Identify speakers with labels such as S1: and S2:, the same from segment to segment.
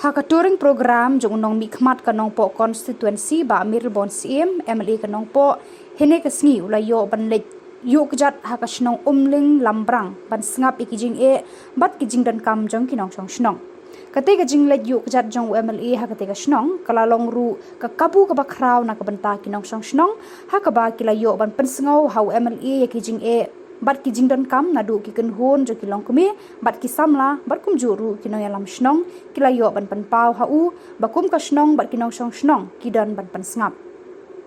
S1: Haka touring program jong nong mikmat ka nong po constituency ba Amir Bon CM MLA ka nong po hene ka sngi ulayo ban lej yu kjat haka shnong umling lambrang ban sngap ikijing bat kijing dan kam jong kinong song shnong kate ka jing lej yu kjat jong MLA haka te ka shnong kalalong ru ka kabu ka bakraw na ka banta kinong song shnong haka ba kilayo ban pensngau hau MLA yakijing bat ki jingdan kam nadu ki ken hon jo ki long kumi bat ki samla bat kum juru ki no yalam shnong ki layo ban pan pau hau bakum ka shnong bat ki nong shong shnong ki dan ban pan sngap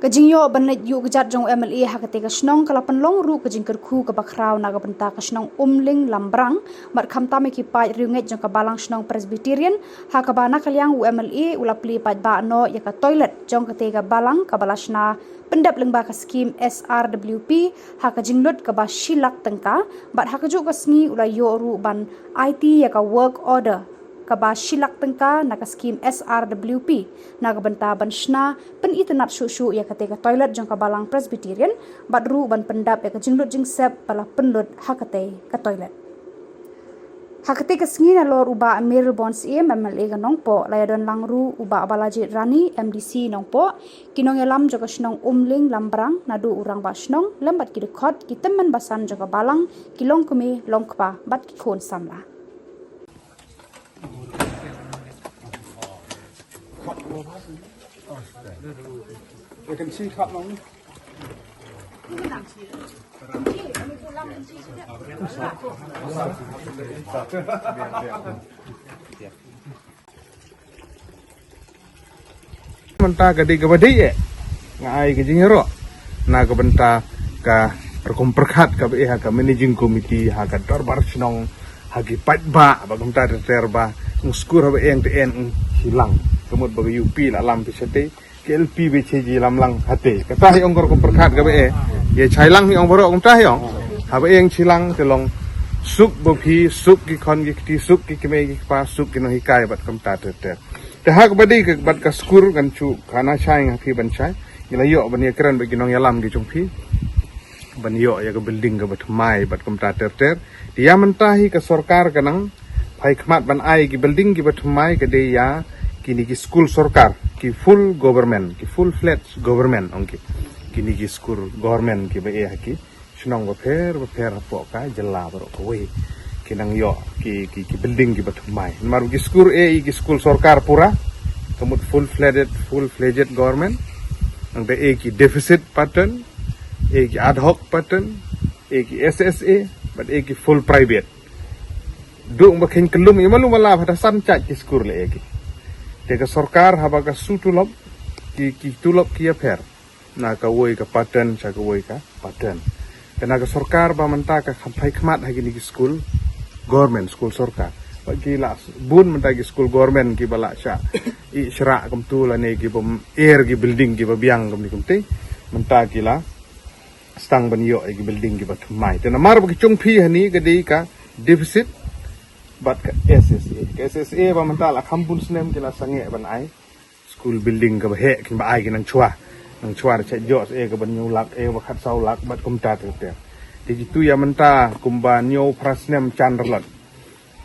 S1: ka jingyo ban let yu gajat jong MLA hakate ka shnong kala pan long ru ka jingker khu ka bakraw na ga banta ka shnong umling lambrang bat kham ta me ki pai riunget jong ka balang shnong presbyterian hakaba na kalyang MLA ulapli pat ba no ya ka toilet jong ka te ka balang ka balashna pendap lengba ka skim SRWP haka jinglut ka ba shilak tengka bat haka ju ka sngi ulayo ru ban IT ya ka work order ka ba shilak tengka na ka skim SRWP na ka banta ban shna pen itanat shu ya ka te ka toilet jong ka balang presbyterian bat ru ban pendap ya ka jinglut jing sep pala penlut haka te ka toilet hakate ka sngi na lor uba Amir Bon CM MLA ka nong po layadon langru uba Balaji Rani MDC nong po kinong elam joga shnong umling lambrang nadu urang ba shnong lambat ki dekhot ki teman basan joga balang kilong kumi longkpa bat ki khon samla
S2: I can see cut long. Benta ka di gabadi ngai ke jingero na ka benta ka perkumperkat ka ka managing committee ha ka darbar snong ha ki patba ba benta terba nguskur ba eng te en hilang kemut ba UP la lam pisate KLP BCG lam lang hate kata hi ongkor kumperkat ka ye chailang hi ong borok kumta hi ong ha ba eng chilang telong sup bopi sup ki kon ki ti sup ki keme ki pa sup ki no hi kai bat kumta ter te hak badi ke bat ka skur kan chu kana chai nga phi ban chai ila yo ban ye kran ba ginong yalam gi chung phi ban yo ya ka building ka bat mai bat kumta ter dia mentahi ka sarkar kanang phai khmat ban ai ki building ki bat mai ka de ya kini ki school sarkar ki full government ki full fledged government ongki kini ki school government ki ba e haki shnong ba pher po ka jalla baro ko we kinang yo ki building ki bat mai mar ki school sarkar pura kamut full fledged government ang ba e ki deficit pattern e ki ad hoc pattern e ki SSA but e ki full private dung ba khen kelum imalu mala phata san cha ki school le e ki Teka sarkar haba ka sutulop ki tulop ki affair na ka woi ka pattern cha ka woi ka pattern kana ka sarkar ba manta ka khampai khmat ha ki school government school sarkar ba ki la bun manta ki school government ki bala sha I shra kam tu la ne ki bom air ki building ki ba biang kam ni kum te manta ki la stang ban yo ki building ki ba thmai te na mar ba ki chung phi hani ka dei ka deficit bat ka SSA ba mental kampun senem kila sange ban ai school building ka ba he kin ba ai kin nang chua cha jos ka ban nyulak ba khat sau lak bat kumta te ti tu ya menta kumba nyo prasnem chandrlot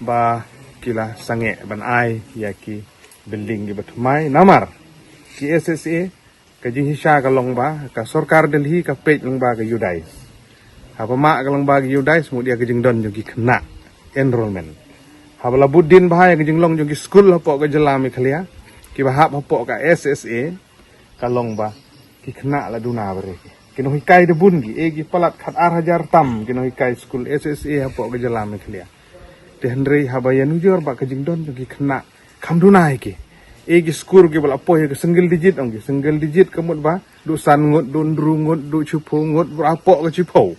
S2: ba kila sange ban ai ya ki building ki bat mai namar ki SSA ka jing hisha ka long ba ka sarkar Delhi ka pej long ba ka yudais apa ma ka long ba ka yudais mu dia ka jing don jo ki kena enrollment habala budin bahaya ke jinglong jong ki school hapo ka jalami khalia ki bahap hapo ka SSA kalong ba ki khna la duna bare ki no hikai de bun gi e gi palat khat 8000 tam ki no hikai school SSA hapo ka jalami khalia te hendrei habaya nujor ba ka jingdon jong ki khna kham duna ki e gi school gi bala po ke single digit kamut ba du san ngut dun dru ngut du chupu ngut apo ka chupu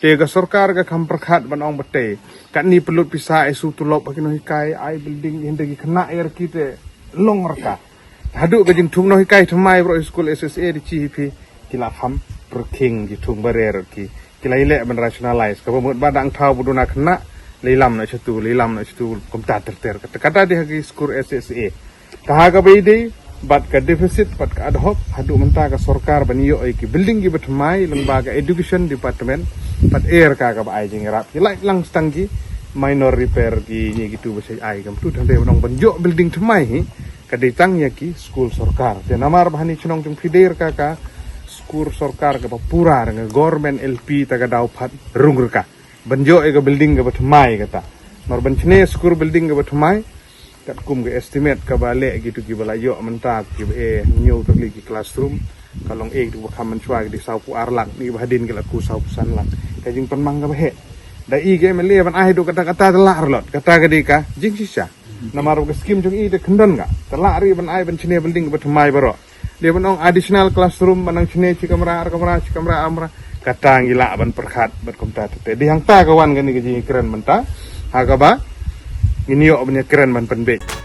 S2: Tega sarkar ka kam perkhat banong bate kan ni pelut pisa isu tulop bakino hikai ai building hinde ki kena air kite long raka hadu ka jing thung no hikai thamai bro school SSA di chipi kila kham perking ki thung barer ki kila ile ban rationalize ka bamut badang thau buduna kena leilam na chatu komta ter kata di hagi school SSA taha ka beide bat ka deficit bat ka ad hoc hadu menta ka sarkar baniyo ki building ki batmai lembaga education department pat air ka ba ai jing rap ki lai lang stang ki minor repair ki ni gitu bahasa ai kam tu tande nong banjo building thmai hi kaditang ya ki school sarkar te namar bahani chnong chung fider ka school sarkar ka pura nga government LP ta ga dau phat rung ka banjo e ga building ga thmai kata nor banchne school building ga thmai kat kum ga estimate ka bale gitu ki bala yo mentak ki e new to ki classroom kalong tu bakam mencuai di saupu arlak ni bahadin ke laku saupu sanlak kajing penmang ka bahe da i ge mele ban ai do kata-kata telar lot kata gadika jing sisa namaru ke skim jong i de kendon ga telari ban ai ban chine building ba thmai baro dia ban ong additional classroom banang chine ci kamera amra kata ngila ban perkhat ban komta te di hang ta kawan gani ke jing keren menta ha ka ba ini yo ban keren ban penbe